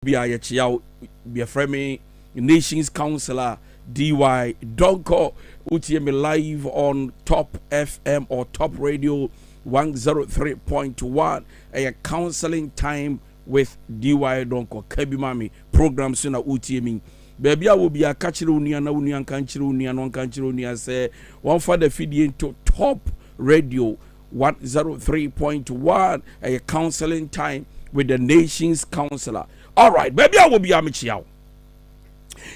be a yachia be a frame Nations Councillor DY Donko UTM live on Top FM or Top Radio 103.1 a counseling time with DY Donko Kebi Mami program suna UTM baby I will be a catcher unia na unian country unia non country unia say one for the feed into Top Radio 103.1 a counseling time with the Nations Councillor. All right, baby I will be a michiao.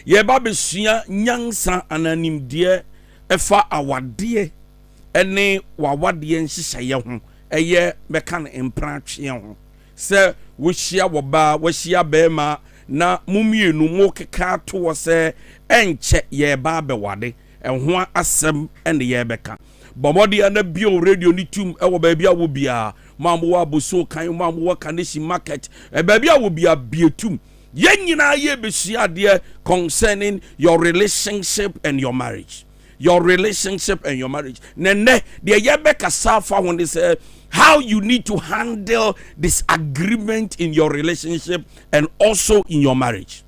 Ye babe sua nyansa ananimde efa awade ene wawade nhyehyeye ho eye meka na empra twe ho se wo hia wo ba wo hia bema na mumienu mo keka to wo se enche ye ba be wade enho asem ene ye beka bomodi ana bio radio ni tum e wo ba bia wo bia mamwo aboso kan mamwo kaneshi market e ba bia wo bia bietum Yenyina ye besiade concerning your relationship and your marriage. Your relationship and your marriage. Nene de yebeka safa when they say how you need to handle disagreement in your relationship and also in your marriage.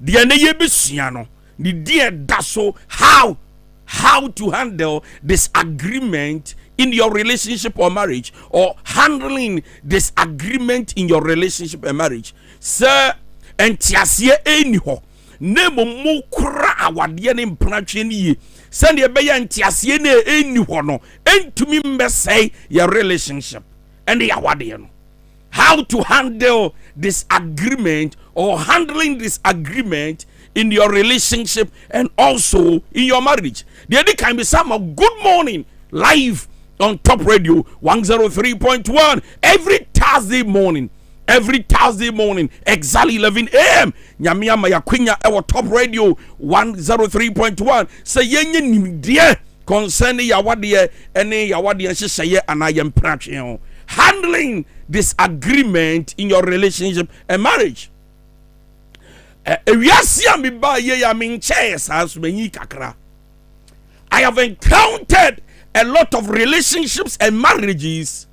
De ne ye besiano the dear daso how to handle disagreement in your relationship or marriage, or handling disagreement in your relationship and marriage. Sir, entiasie eniho nemo mo kura awade ne mpratwe ne ye send ye be entiasie ne eniho no entumi mbesai your relationship and the awade no. How to handle disagreement or handling disagreement in your relationship and also in your marriage. There can be some of good morning live on Top Radio 103.1 every Thursday morning. Every Thursday morning, exactly 11 a.m. Nyamia Mayaquinya, our Top Radio 103.1. Say yenye nimdie concerning yawadie ene yawadie sheseye and I am practicing handling disagreement in your relationship and marriage. I have encountered a lot of relationships and marriages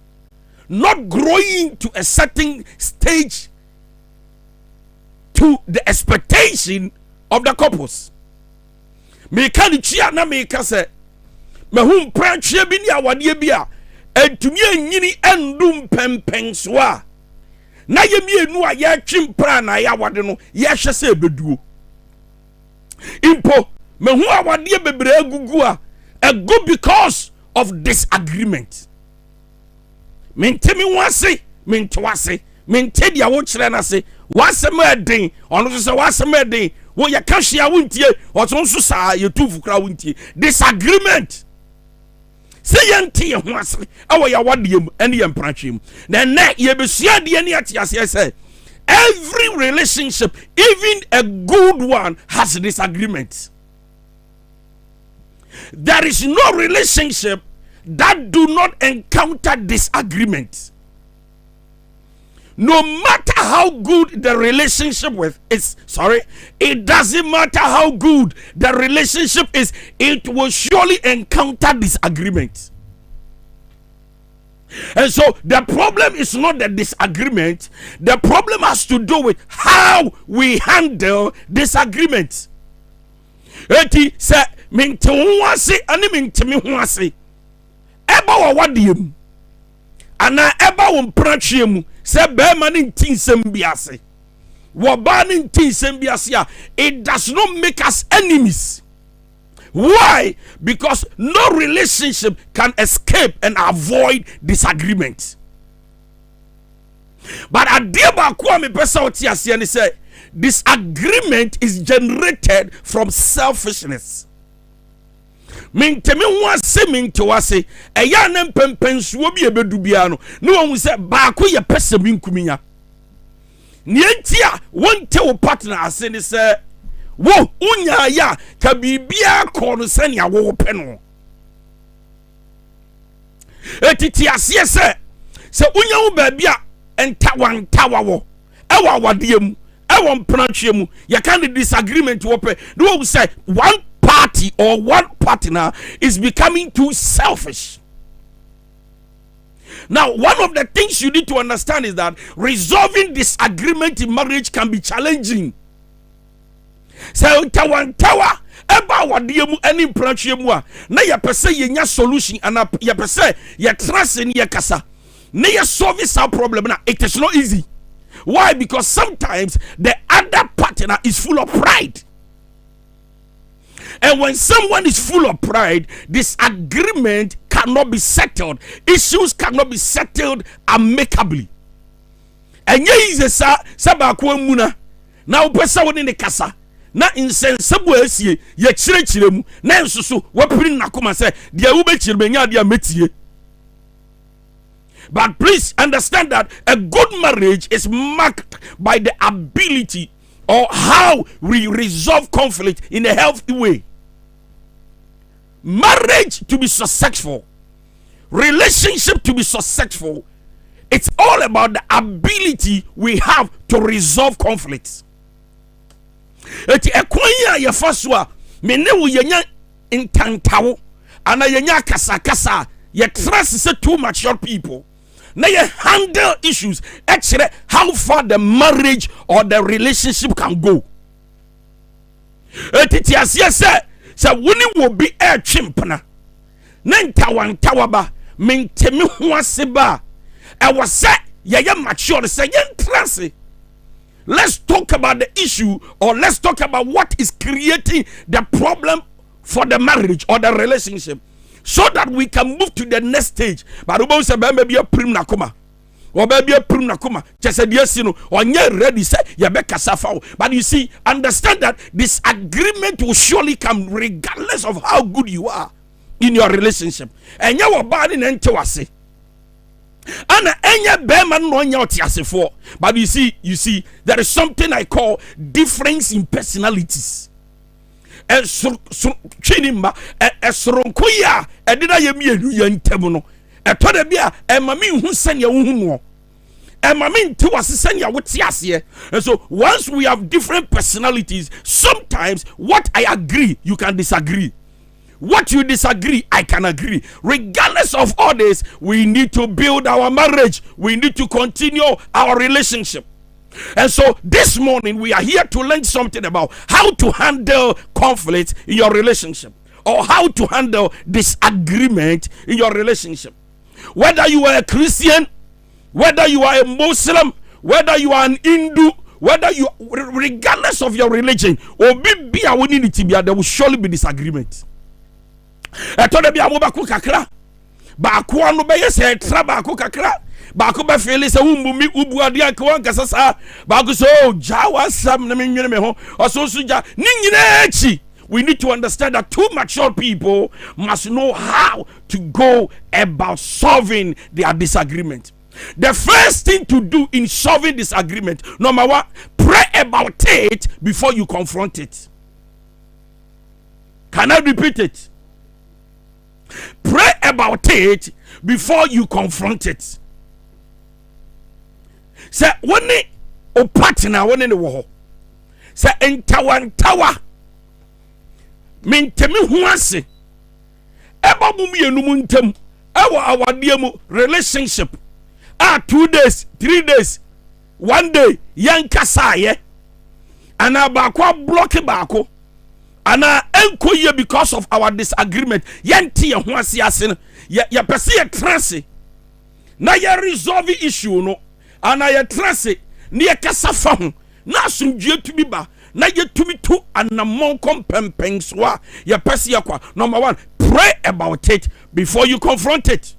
not growing to a certain stage to the expectation of the couples. Me can chia na me ka se me hu pranche bi ni awade bia entumi anyini endum pempen so a na ye mienu a ye twimpra na ya awade no ye hwe se beduo impo me hu awade bebre agugu a go because of disagreement. Mentemi wase mentwase mentedi a wo kire na se wasem eden ono so se wasem eden wo ye ka hwea wontie oto nso saa ye tufu kra wontie disagreement se ye ntie ho ase awo ya wadiem ene ye mpratwem na ne ye besua de ne atiase se every relationship even a good one has disagreement. There is no relationship that do not encounter disagreement. No matter how good the relationship it doesn't matter how good the relationship is, it will surely encounter disagreement. And so the problem is not the disagreement, the problem has to do with how we handle disagreement. Eti se mente ho ase ani mente me ho ase eba wa wadiem ana eba wo mpratwem se be ma ne ntinsem biase wo ba ne ntinsem biase a it does not make us enemies. Why? Because no relationship can escape and avoid disagreement. But adiba kwa me pesa oti ase ne say disagreement is generated from selfishness. Mentemi wase mentewase eya na mpempensuo bi ebedu bia no ne won se ba ko ye pese minkuminya ne entia wonte wo partner ase ne se wo unya ya ka bibia ko no se ne awo pe no etiti ase se unya wo ba bia entawa wo ewa wadiem ewa mpranatwemu ya can disagreement wo pe no wo say one party or one partner is becoming too selfish. Now, one of the things you need to understand is that resolving disagreement in marriage can be challenging. So, tawa eba wadiemu any planchiemu a na ya pese yenya solution and ya pese ya trust in ya kasa na ya solve this problem na it is not easy. Why? Because sometimes the other partner is full of pride. And when someone is full of pride, disagreement cannot be settled. Issues cannot be settled amicably. And ye is a sabakwa muna. Now, pesa woni ne kasa. Na insensible esie ye chire mu na nsusu wapiri nakoma say dia ube chire benya dia metie. But please understand that a good marriage is marked by the ability or how we resolve conflict in a healthy way. Marriage to be successful, relationship to be successful, it's all about the ability we have to resolve conflicts. Eti ekwanya ya faswa mene wo yenya intantawo ana yenya kasa ye trust say too mature people na ye handle issues actually how far the marriage or the relationship can go. Eti tiasie se woni wo bi e twimpna na ntawantawa ba mentemi ho ase ba e wo se ye mature se ye trust. Let's talk about the issue, or let's talk about what is creating the problem for the marriage or the relationship, so that we can move to the next stage. But we say maybe a prim nakoma, or maybe a prim nakoma. Just said yes, you know, or you're ready. Say you be kasafao. But you see, understand that this agreement will surely come, regardless of how good you are in your relationship. And you are bad in entewase. Ana enya bema no nya otiasefo. But you see there is something I call difference in personalities. Chinimba esronkoya edina yemienu yentemu no eto de bia emami hu senya wo hu no emami nti wasesenya wotiase. And so once we have different personalities, sometimes what I agree you can disagree. What you disagree, I can agree. Regardless of all this, we need to build our marriage. We need to continue our relationship. And so this morning, we are here to learn something about how to handle conflict in your relationship, or how to handle disagreement in your relationship. Whether you are a Christian, whether you are a Muslim, whether you are an Hindu, whether you, regardless of your religion, there will surely be disagreement. Etode bia mo bako kakra ba ko anu be yese tra ba ko kakra ba ko ba fele se umbumi ubu ade anka wan kasasa ba ko so jawa sam na menwene me ho oso ja ni nyina echi. We need to understand that two mature people must know how to go about solving their disagreement. The first thing to do in solving disagreement, number one, pray about it before you confront it. Can I repeat it? Pray about it before you confront it. Say when o partner when in the war. Say entawa mentemi ho ase. Eba mu mienu mu ntem. Ewa awade mu relationship. 2 days, 3 days, 1 day yankasa ye. Ana ba kwa block baako. Ana enkoye because of our disagreement yenti ye ho ase ase no ya pese ye transe na ye resolve issue no ana ye transe ne ye kasa fa ho na asumdue tumi ba na ye tumi to anamon kompempen so a ye pese ye kwa. Number one, pray about it before you confront it.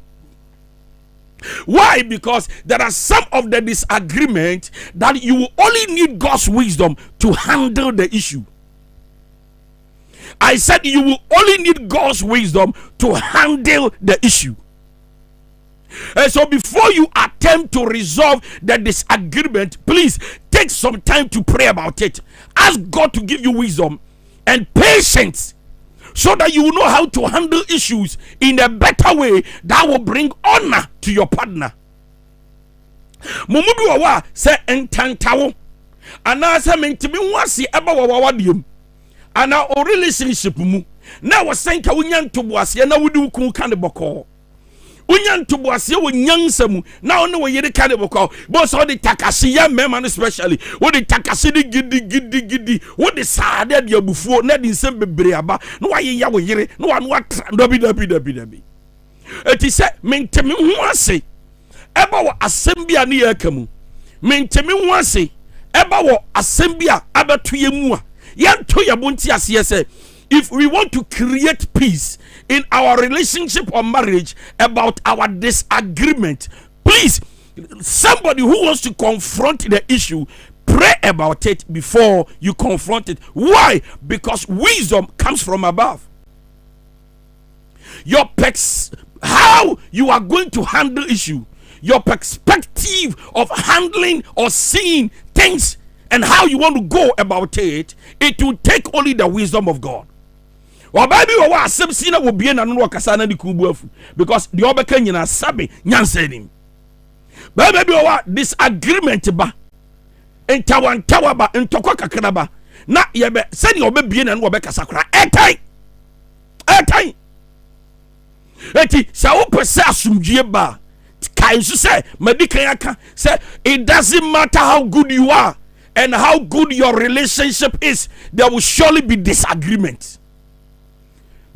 Why? Because there are some of the disagreement that you will only need God's wisdom to handle the issue. I said you will only need God's wisdom to handle the issue. And so before you attempt to resolve the disagreement, please take some time to pray about it. Ask God to give you wisdom and patience so that you will know how to handle issues in a better way that will bring honor to your partner. Mumubi wawa se entantawo ana se mentimi wasi eba wawa diem. Ana o relationship mu na wasenka wunya ntoboase na wudi ku kan boko Unyan to boase wo nyansamu na one wo yere ka de boko bo so de takase ya mema no especially wo de takase de gidi wo de saade de abufuo na de nsem bebre aba no wa ye ya wo yere no wa no dabi eti se mentemi ho ase eba wo asem bia ne ya kamu mentemi ho ase eba wo asem bia abeto ye mu a yanto ya bonti ase se if we want to create peace in our relationship or marriage about our disagreement, please, somebody who wants to confront the issue, pray about it before you confront it. Why? Because wisdom comes from above. How you are going to handle issue, your perspective of handling or seeing things and how you want to go about it, it will take only the wisdom of God. Wa baby wa asem si na wo bie na no kasa na di kubu afu because the obeka nyina sabe nyansa nim baby wa disagreement ba entawa ba ntokwa kakra ba na ye be se ni obebie na no obeka sakra etai eti sa wo pese asumdue ba kai so say medikan aka say it doesn't matter how good you are and how good your relationship is, there will surely be disagreement.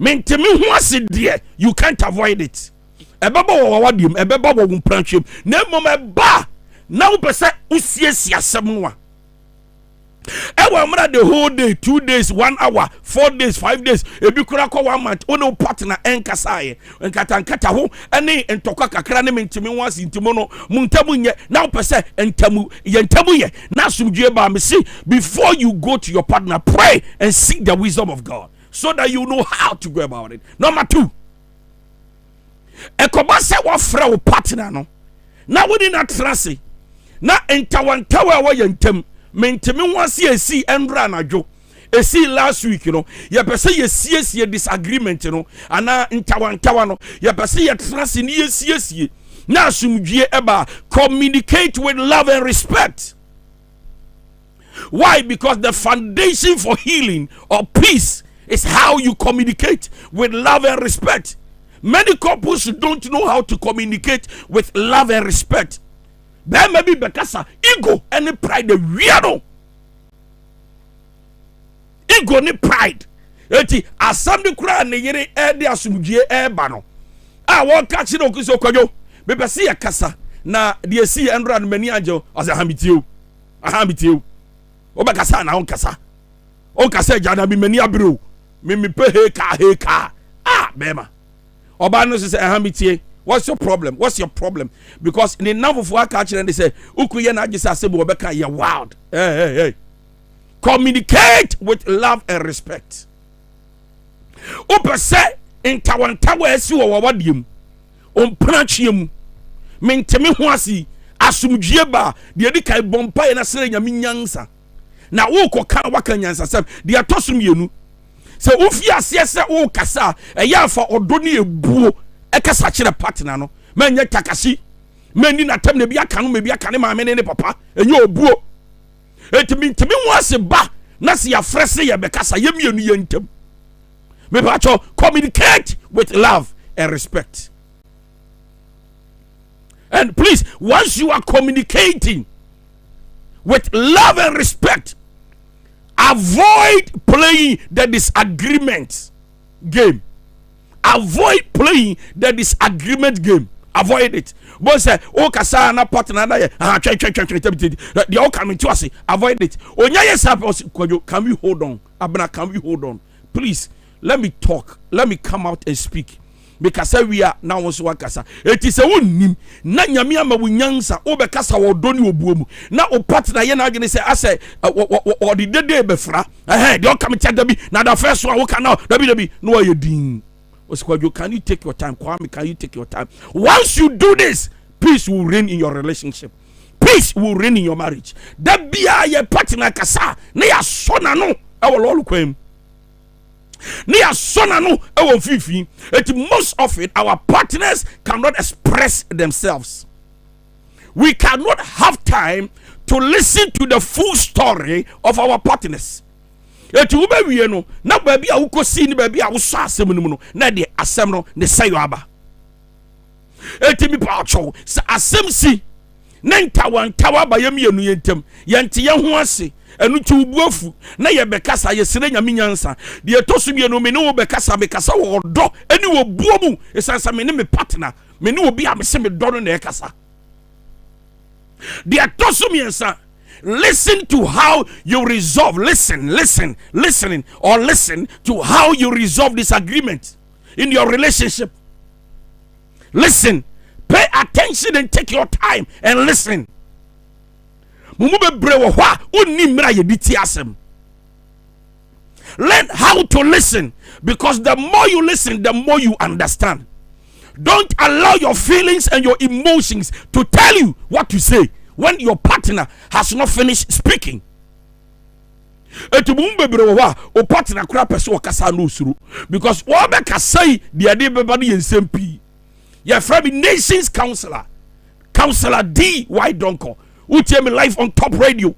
Mentemi ho ase de you can't avoid it. Ebeba wo wadim ebeba wo mpranchim na mom eba na wo pese usiesia asem no a ewa mra the whole day, 2 days, 1 hour, 4 days, 5 days, ebi kura ko 1 month ono partner enkasaye nkata ho ene entokwa kakra ne mentemi ho ase ntimo no muntamu nye na wo pese entamu ye na asumdue ba me see before you go to your partner, pray and seek the wisdom of God, so that you know how to go about it. Number 2, ekoba se wo fra wo partner no na woni na trase na entawantawa wo yentem mentemi wase esi endra anadwo esi last week no ye pese ye siesie disagreement no ana entawantawa no ye pese ye trase ni ye siesie na asumdue eba. Communicate with love and respect. Why? Because the foundation for healing or peace is how you communicate with love and respect. Many couples don't know how to communicate with love and respect. There may be because ego and pride, the weirdo. Ego and pride. Eti asam kura ne yere de asumdue bano. Ah, won catch no kuso kwajo. Be pese ya kasa na de si enra no mani anjo ahamitieu. Obakasa na on kasa jana bi mani abro. Me pe heka bema oba no say ahamitie. What's your problem? Because in the number of work and they say ukuye na agisa sebo obeka you wild. Hey. Communicate with love and respect. Opese intawantawa esi wo wawadiem ompranchiem mentemi ho asi asumdue ba de edi kai bompa na sere nyame nyansa na wo koka waka nyansa sem de atosum yenu se ofi ase se wo kasa eya fa odo ne ebuo ekasa kire partner no manya takasi mani na tam na bi aka no me bi aka ne maame ne papa enye obuo etimi ho ase ba na se ya frese ye be kasa ye mienu ye ntam me ba cho communicate with love and respect. And please, once you are communicating with love and respect, avoid playing the disagreement game. Avoid playing the disagreement game. Avoid it. But say, oh, kasa na partner na ye. They all coming to us. Avoid it. Can we hold on? Abna, can we hold on? Please, let me talk. Let me come out and speak. Because we are now also wakasa. It is a wonim. Na nyame ama wunyansa obekasa wo doni obuomu. Na o partner ye na agene say ase o the day befra. They all come check dabi. Na the first one wo can now dabi no you din. Osikwajo, can you take your time? Kwame, can you take your time? Once you do this, peace will reign in your relationship. Peace will reign in your marriage. Dabi a ye partner kasa na ya sona no e wo lolu kwem. Near sonano fifi. Most of it, our partners cannot express themselves. We cannot have time to listen to the full story of our partners. Ube no na baby a uko see ni baby a usa asem no na de asem no ne sayo aba. eti mi pa acho sa asem si na ntawa ba yam yenu yentem yente ye ho ase enu ti ubuafu na ye bekasa ye sire nyame nyansa de etosu mi enu me ne wo bekasa bekasa wo do eni wo buomu esansa me ne me partner me ne obi a me se me do no na ekasa de etosu mi ensa. Listen to how you resolve. Listen to how you resolve disagreement in your relationship. Listen, pay attention and take your time and listen. Learn how to listen, because the more you listen, the more you understand. Don't allow your feelings and your emotions to tell you what to say when your partner has not finished speaking. O partner kura person kasa no suru, because what be kasai the ade bebani SMP. Your friend Nations Counselor D.Y. Donko, who tell me live on Top Radio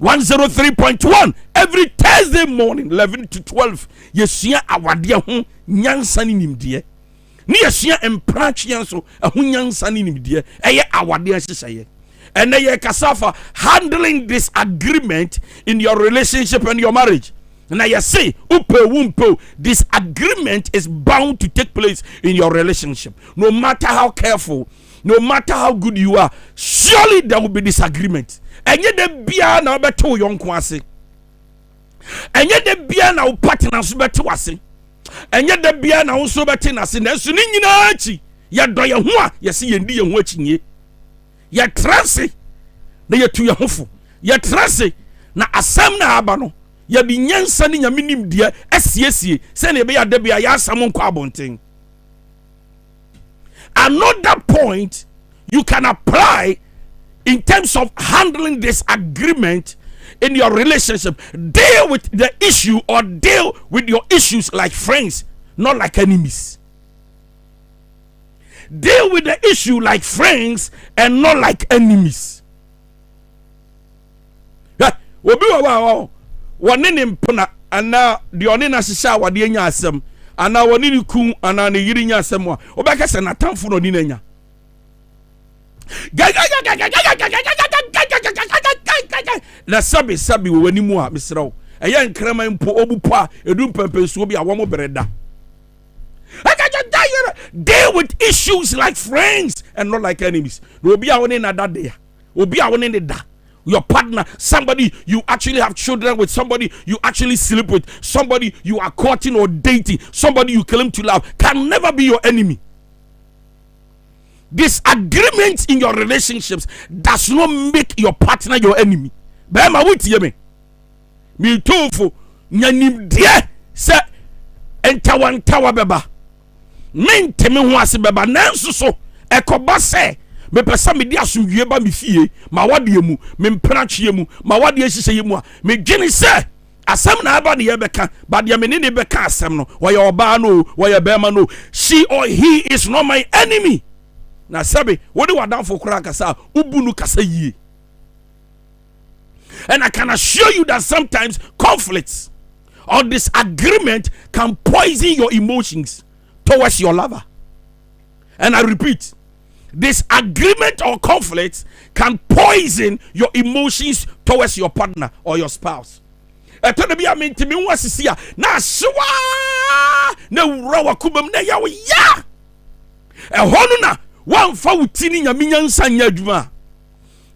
103.1 every Thursday morning 11 to 12. Yesia awadia ho nyansa ni nimdie. Ni yesia emprachian so ho nyansa ni nimdie. Eye awadia hyehyeye. And then you kasafa handling disagreement in your relationship and your marriage. And now you say, disagreement is bound to take place in your relationship. No matter how careful, no matter how good you are, surely there will be disagreement. And yet the bia na beto yon kwase. And yet the bia na partner so beto wase. And yet the bia na so beto na se na so ni nyina achi. Ya do ye ho a ye se ye ndi ye ho achi nye. Ya trase na ye tu ye hofo. Ya trase na asam na aba no. Ya bi nyansa ni nyame nimdia asiesie se na be ya da bia ya asam nko abonten. Another point you can apply in terms of handling disagreement in your relationship, deal with the issue or deal with your issues like friends, not like enemies. Deal with the issue like friends and not like enemies. Obi wa wone ne mpona ana de one na hyehyɛ awade anya asɛm ana wone ne ku ana ne yiri nya asɛm a obɛka sɛ natamfo no ni nanya. Na sabi wani mu a misraw ɛyɛ nkrama mpo obupo a edu mpempensuo bi a wɔn bereda. Deal with issues like friends and not like enemies. Obi a woni na dade ya, obi a woni ne da. Your partner, somebody you actually have children with, somebody you actually sleep with, somebody you are courting or dating, somebody you claim to love, can never be your enemy. Disagreements in your relationships does not make your partner your enemy. Bema wuti me. Mi tofu nyanim die se entawa beba. Mente me ho ase beba nanso so ekoba se me pesa me di asomdue ba me fie ma wade mu me mpratwe mu ma wade hyehyɛ mu a me dwene se asem na aba de ye beka ba de me ne beka asem no wo ye oba no wo ye bema no, she or he is not my enemy. Na sabe wo de wadanfo kura kasa ubunu kasa yie. And I can assure you that sometimes conflicts or disagreement can poison your emotions towards your lover. And I repeat, disagreement or conflict can poison your emotions towards your partner or your spouse. Etono bi amenti mi wasisi a na hyewa na wura wakubam na yawo ya. Ehonu na wamfa wutini nyame nyansa nya adwuma.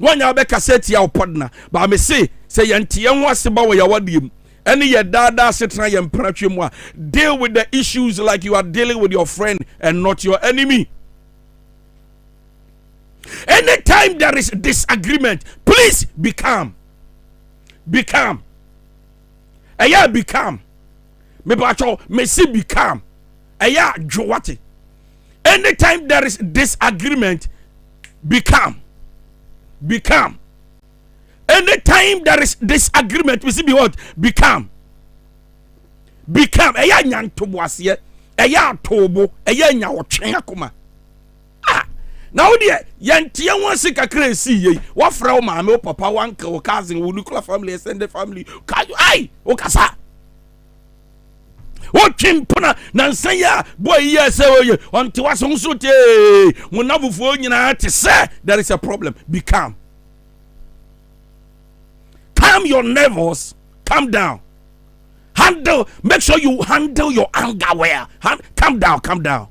Wanya be kaseti ya partner ba me say yente ye ho aseba wo ya wadiem. Any ye dada setra ye mpratwe mu a, deal with the issues like you are dealing with your friend and not your enemy. Anytime there is disagreement, please be calm. Be calm. Aya be calm. Me bacho me si be calm. Aya jowati. Anytime there is disagreement, be calm. Be calm. Anytime there is disagreement, we see be what? Be calm. Be calm. Aya nyantobo ase. Aya tobo. Aya nya wotwen akoma. Now dear, yantia wants a crazy ye. What from my papa, one cousin, nuclear family, extended family. Can you okasa? What chimpona nansaya boy yes until was on so munavu for to say there is a problem. Be calm. Calm your nerves. Calm down. Make sure you handle your anger well. Calm down.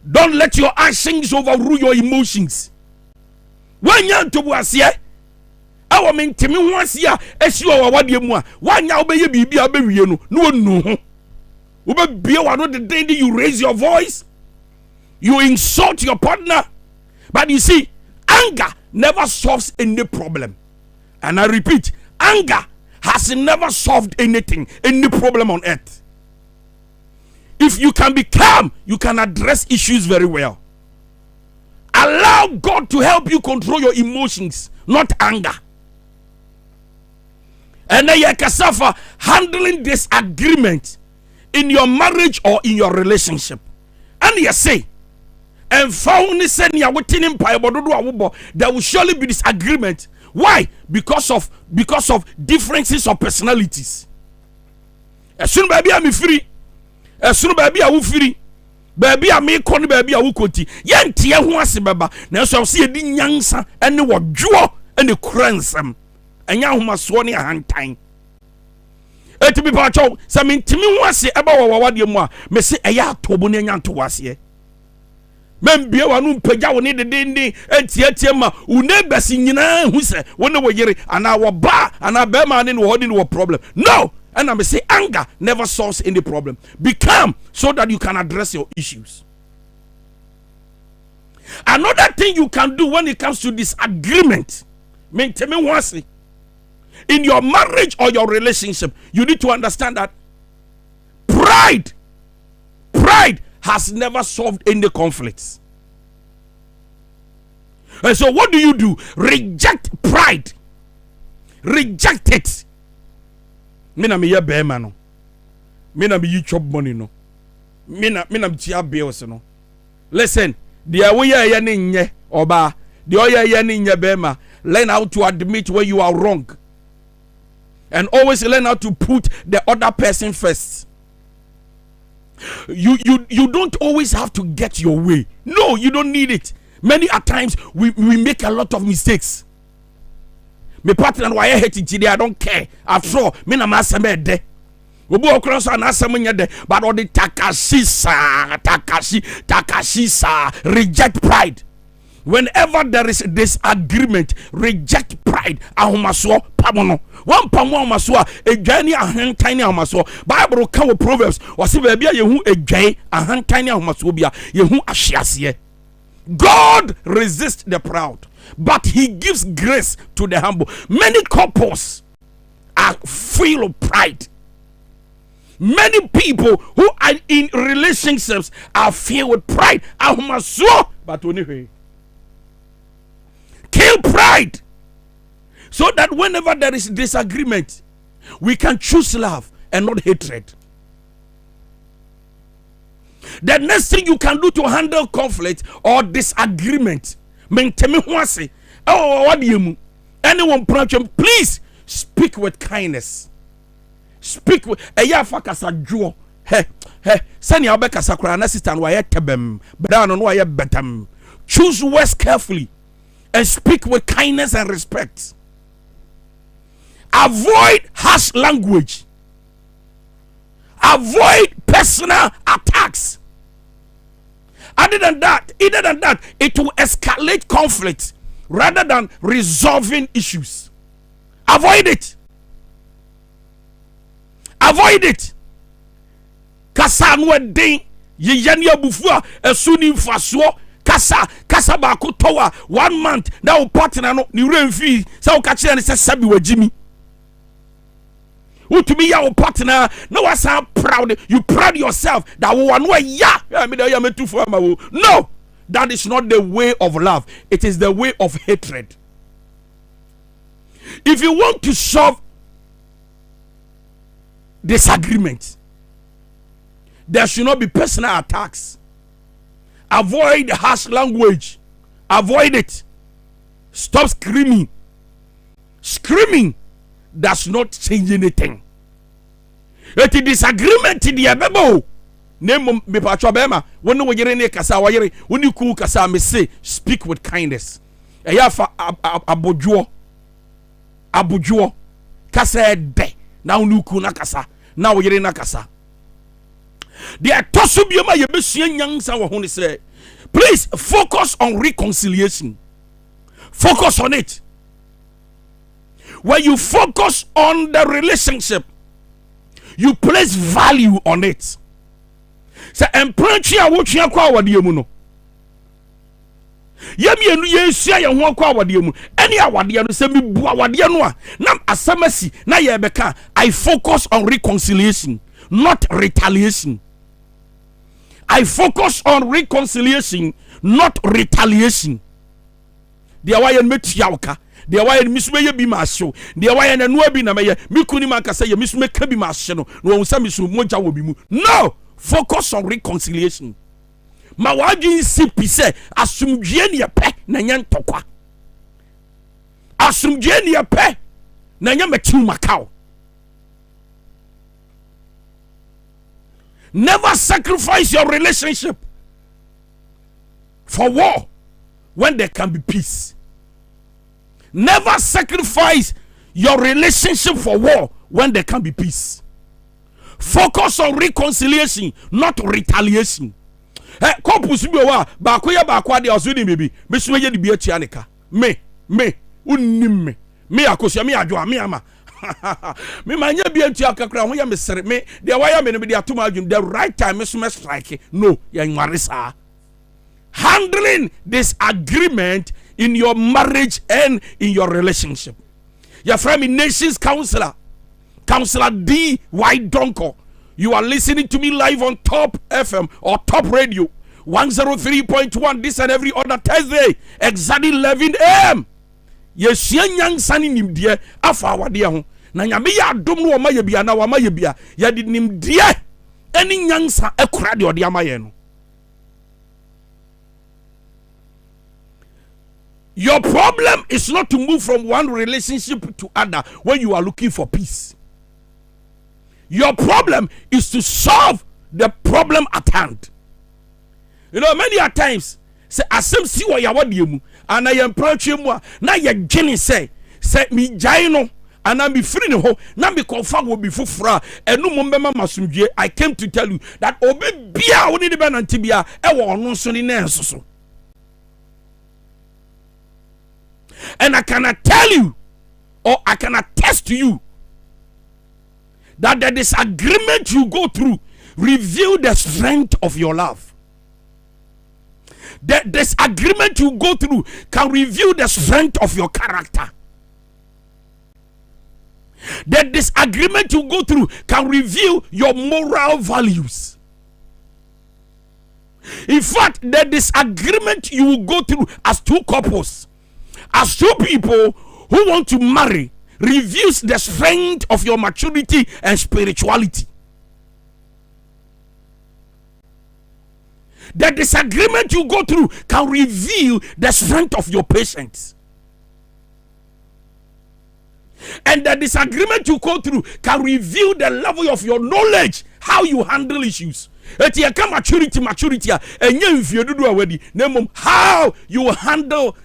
Don't let your actions overrule your emotions. When you're to was here, I mean, to me once here, as you are what you want. Why now be you be a baby? No. Be one of the day you raise your voice, you insult your partner. But you see, anger never solves any problem. And I repeat, anger has never solved anything, any problem on earth. If you can be calm, you can address issues very well. Allow God to help you control your emotions, not anger. And then you can suffer handling disagreement in your marriage or in your relationship. And you say, and found there will surely be disagreement. Why? Because of differences of personalities. As soon baby I'm free. As soon baby I will free. Baby I may call baby I will koti. Yan tia who was baba. Now so see a din youngsa and the what draw and the cransome. And young must swan your hand time. To be part of some intimi was about what you want. May say a ya tobunian to us here. Men be one peja woni de dende entiatiema une basinyina hu se woni wo yere ana wo ba ana be man ni wo no problem. No, and I may say anger never solves any problem. Be calm so that you can address your issues. Another thing you can do when it comes to disagreement, in your marriage or your relationship, you need to understand that pride has never solved any conflicts. And so what do? Reject pride. Reject it. Mina me ye be man no. Mina me you chop money no. Mina me tia bills no. Listen, the way ye ne nye oba, the way ye ne nye be ma, learn how to admit when you are wrong. And always learn how to put the other person first. You don't always have to get your way. No, you don't need it. Many a times we make a lot of mistakes. My partner why I hate it today, I don't care. After all, me na masame de. Obu okro so na asem nye de, but all the takashi sa, reject pride. Whenever there is disagreement, reject pride. Ahomaso pamono. One pamo ahomaso edwane ahantane ahomaso. Bible ka wo Proverbs, wose ba bia yehu edwan ahantane ahomaso bia yehu ahyiase. God resists the proud, but he gives grace to the humble. Many couples are full of pride. Many people who are in relationships are filled with pride. Ahomaso, but only kill pride, so that whenever there is disagreement, we can choose love and not hatred. The next thing you can do to handle conflict or disagreement, anyone please speak with kindness. Speak with choose words carefully and speak with kindness and respect. Avoid harsh language. Avoid personal attacks. Other than that, it will escalate conflict rather than resolving issues. Avoid it. Avoid it. Kasanwa den yeyani abufua esuni mfasuo kasa ba kotowa 1 month na partner no ni remfi sa o ka kire ne se sabi wajimi. Utumi ya o partner no was so proud, you proud yourself that one way no, that is not the way of love. It is the way of hatred. If you want to solve disagreement, there should not be personal attacks. Avoid harsh language. Avoid it. Stop screaming. Screaming does not change anything. eti disagreement the bebo name me pacho bema wonu wo yere ne kasa wo yere woni ku kasa me say speak with kindness eya fa abodwo kasa de na wonu ku na kasa na wo yere na kasa the atoso bioma ye besua nyansa wo ho ne say please focus on reconciliation. Focus on it. When you focus on the relationship, you place value on it. So empranchi a wo twa kwa awade mu no. Yemienu yensia ye ho kwa awade mu. Eni awade no se mi bu awade no a na asamasi na ye beka I focus on reconciliation, not retaliation. I focus on reconciliation, not retaliation. The wayen metuawka, the wayen misme be my show, the wayen and no be na me kuni manka say misme kabi ma no no sa misu moja wo bi mu. No, focus on reconciliation. Ma waju sipi se asumdue ne pe na nya ntokwa. Asumdue ne pe na nya metu makao. Never sacrifice your relationship for war when there can be peace. Never sacrifice your relationship for war when there can be peace. Focus on reconciliation, not retaliation. Hey, kopus bi wa ba ko ya ba kwa de ozo ni mebi. Me so ye di bi atia nika. Me unnim me akosia me adwo me ama. Me manya bi atia kakra ho ya me sere me de wa ya me no be de atoma adwum the right time me so me strike. No, ya nware sa. Handling this agreement in your marriage and in your relationship. Your friend in Nations Counselor D.Y. Donko. You are listening to me live on Top FM or Top Radio 103.1 this and every other Thursday, exactly 11 a.m. Yes, young son in him, dear, afa wadia. Na nyame ya dom no ma ye bia na wa ma ye bia ya di nim de any nyansa ekura de ode ama ye no. Your problem is not to move from one relationship to other when you are looking for peace. Your problem is to solve the problem at hand. You know, many a times say asem si wo ya wode mu ana ye mpratwe mu a na ye gene say mi jai no ana mi free ne ho na mi konfa wo bi fufura enu mo mbema masumdue. I came to tell you that obi bia wo ni be na ntibia e wo ono so ni na ensoso. And I cannot tell you, or I can attest to you, that the disagreement you go through reveal the strength of your love. The disagreement you go through can reveal the strength of your character. The disagreement you go through can reveal your moral values. In fact, the disagreement you will go through as two couples, as two people who want to marry, reveals the strength of your maturity and spirituality. The disagreement you go through can reveal the strength of your patience. And the disagreement you go through can reveal the level of your knowledge, how you handle issues. Maturity, how you handle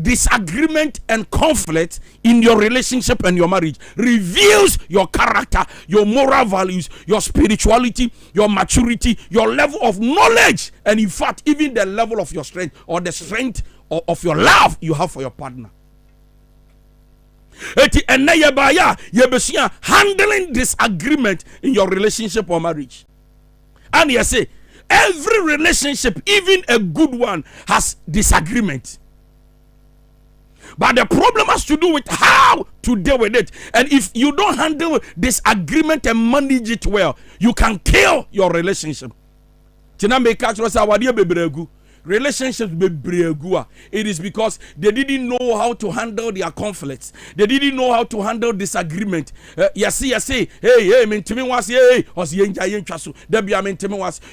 disagreement and conflict in your relationship and your marriage reveals your character, your moral values, your spirituality, your maturity, your level of knowledge, and in fact even the level of your strength or the strength of your love you have for your partner. Handling disagreement in your relationship or marriage. And you say every relationship, even a good one, has disagreement. But the problem has to do with how to deal with it. And if you don't handle disagreement and manage it well, you can kill your relationship. Relationships bebregu. It is because they didn't know how to handle their conflicts. They didn't know how to handle disagreement. Hey,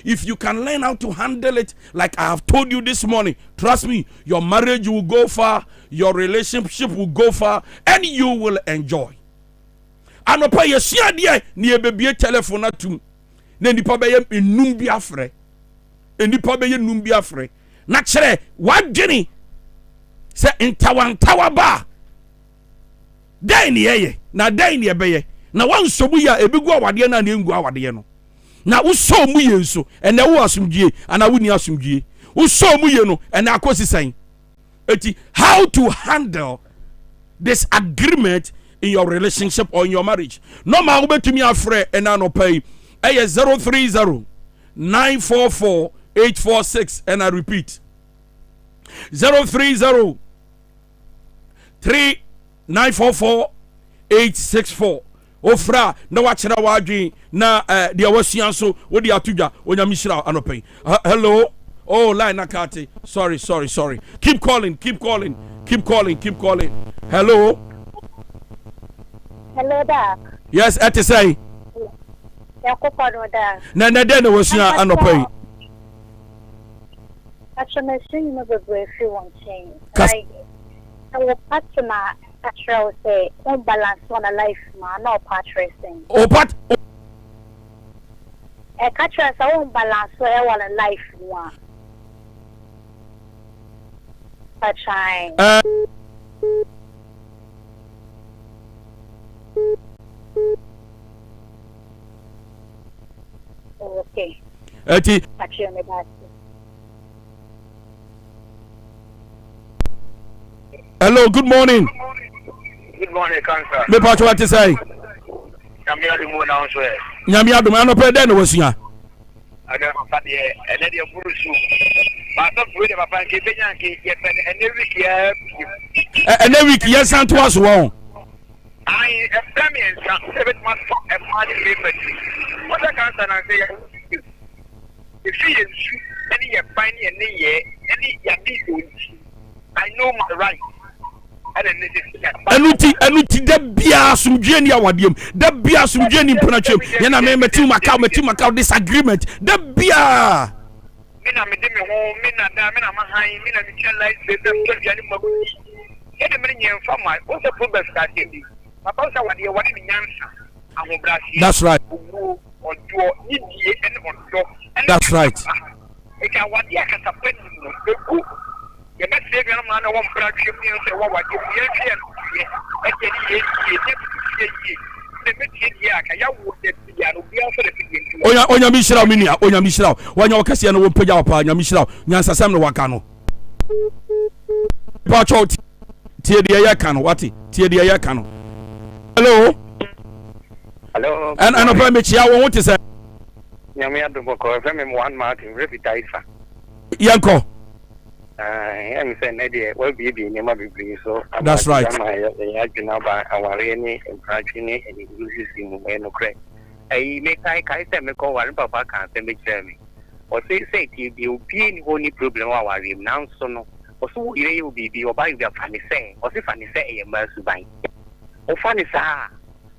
if you can learn how to handle it, like I have told you this morning, trust me, your marriage will go far, your relationship will go far, and you will enjoy. anopa yesua de ne yebebie telephone atum na nipa be ye enum bi afre enipa be ye num bi afre na kire wadwene se ntawantawa ba dan ne ye na dan ne be ye na wansomu ya ebigu awade na na engu awade no na uso mu ye nso ene wo asumdue ana wo ni asumdue uso mu ye no ene akosi san eti how to handle this agreement in your relationship or in your marriage no ma wo betumi afre ena no pay 030 944 846 and I repeat 030 3944 864 ofra na wachira wadwi na dia wasua so wo dia atudwa onyamishira anopay hello oh line nakati sorry keep calling hello da yes at say yakopa no da na de na wasua anopay actually seeing no be free one thing like I will partner actually say on balance on a life man no part racing part e catch us on balance so e want a life one but trying okay eti actually hello good morning cancer me pa what to say Nyamia du mo na so e nyamia do ma no pe de na wasua ada papa de ene de burusu ba so furu de papa nke benya nke ye pe ene week yes santo aso won ai experience ka bit ma so e ma de me peti what the cancer na say if you any ye find any ya be I know my right. Enuti da bia sumdwe ni awadiem da bia sumdwe ni mpanatwem ye na me meti makau disagreement da bia mina me de me ho mina ma han mina me tell like the biani magu ye de me nyem fa mai o se problem start dey papa sa wade ni nyansa ahobrasi that's right odo ni die en odo that's right e ka wade akata pet no beku ye met se gana ma na won praktike ni se wa wade ye tien e ke ni ye the meeting here aka ya wo de ya no bia so de pidin onya mishira minia onya mishira wanya okase no wo pagya wa pa nya mishira nyansa sam no waka no pa cho tie de ya ka no wati tie de ya ka no hello and opa me chia won wote say nyame adumbo ko fe me one martin repetifa yanko I'm saying that well be ni ma bibli so that's right ya jina ba aware ni imprachini and uses in no crack I make kai say me ko ware papa kan say me tell me o say ti bi obi ni ho ni problem wa ware now so no o so ire you bibi o ba you fani say o say fani say e ma suban o fani sa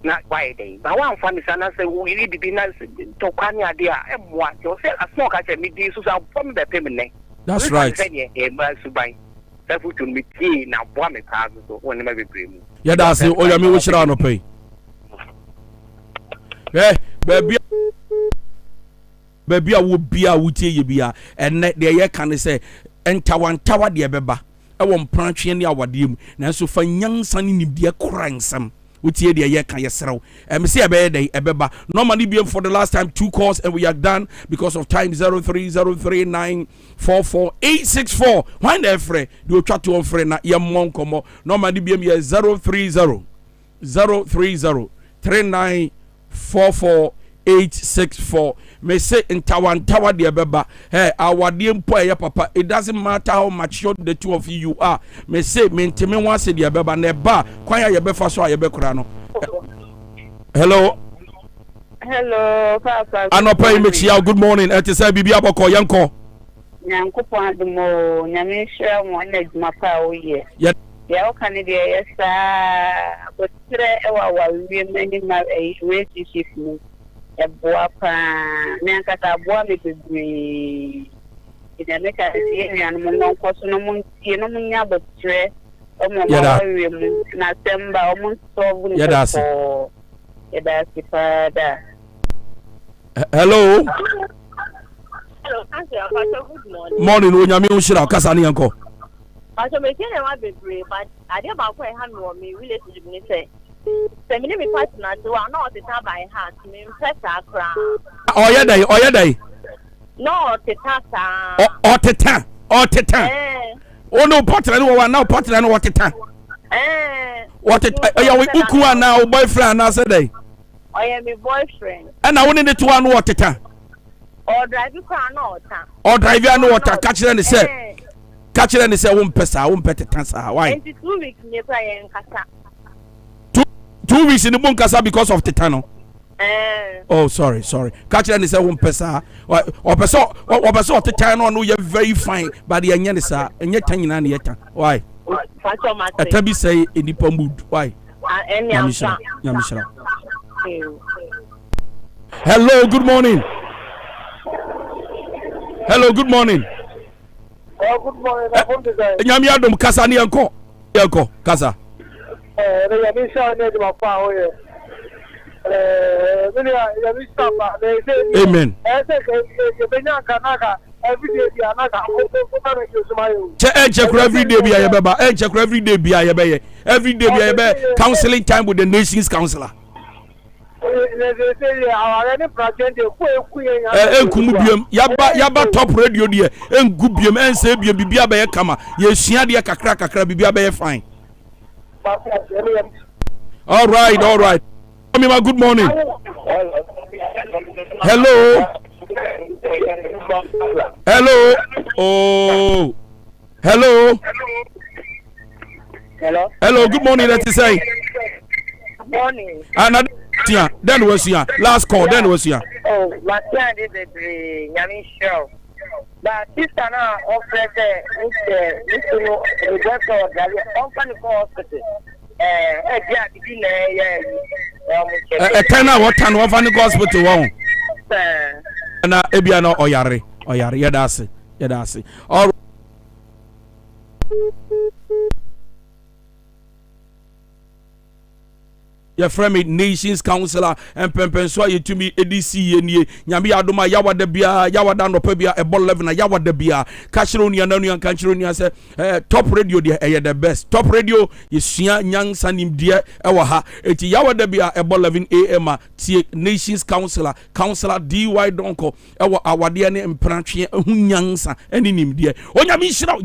na why dey ba wan fani sa na say o ire bibi na to kwani ade a e mo a o say asmo ka say me di so sa pom be pem ne. That's right. Yeah, that's it. Oh, yeah, me wish I no pay. Yeah, baby, I would be a would you be a and let the year can say enter one tower the beba. I won't branch any our dim. Now, so for young son in the crying some. Which year the year can you sell? And see a day, a beba. Normally, be for the last time 2 calls and we are done because of time 0303944 Why the free? Do chat to on friend na your mom come normally be here 030 3944 me say in tower the beba. Hey, our dear boy, papa. It doesn't matter how mature the two of you are. Me say, me intime once the beba neba. Kwaya ye befa so ye bekurano. Hello, papa. Anopa me chia. Good morning. It is Bibi Aboko yanko. Yanko po adumo. Nyame shira mo na djuma pa o ye. Yeah. Ya o kan de yesa. But tre e wa wi many ma relationship mu. Ebuapa menkata boa me bebre ina meka sie nyan mo non koso no mo tie no mo nya botre o mo ma wi mu na semba o mo so bu ni that's the father. Hello. Hello, good morning. Morning, Onyame Unshira, Kasa ni yanko. Also, me say na be brave, but I dey about quite hand on me relationship ni say. Say me me partner do I know the time by heart, me pesa kra. Oya dai. No, teta sa. Oteta. Oh no, partner no one now partner no oteta. What it oya we ukuwa na boyfriend na say dai. Oya me boyfriend. And I woni ne to one oteta. Or drive kra no ota. Or drive ya no ota catch them say. Catch them say won pesa, won peteta sa. Why? 22 weeks me kra yen kasa. 2 weeks in the bunkasa because of tetano. Oh, sorry. Catch them say won pesa. Or person tetano no you very fine, but the anya sa enye tan na yeta. Why? A tabi say in the mood. Why? Nyamishra. Hello, good morning. Oh, good morning. Nyami adom kasa ni yanko. Kasa. Amen. Check every day be ayebeba. Check every day be ayebeye. Every day be ayebe counseling time with the nation's counselor. Enkumubiem yaba top radio de engubiem ense bia bibia be kama ye sua de kakra bibia be fine. All right. Good morning. Hello. Oh. Hello. Good morning. That is say. Morning. And then was here. Last call. Then was here. Oh, last year I did the Yami show. But sister now offered the doctor of the hospital. Kana what time of an hospital won. Na ebia na oyare yedase. All your friend nations counselor and pempenso ye to me edc ye nyame adoma yawada bia yawada no pa bia ebo 11 na yawada bia kachiro nanu an kachiro nia say top radio de the best top radio yesua nyansa nimde ewo ha eti yawada bia ebo 11 am tie nations counselor dy donko ewo awade ne mpratwe hu nyansa eni nimde onyame hira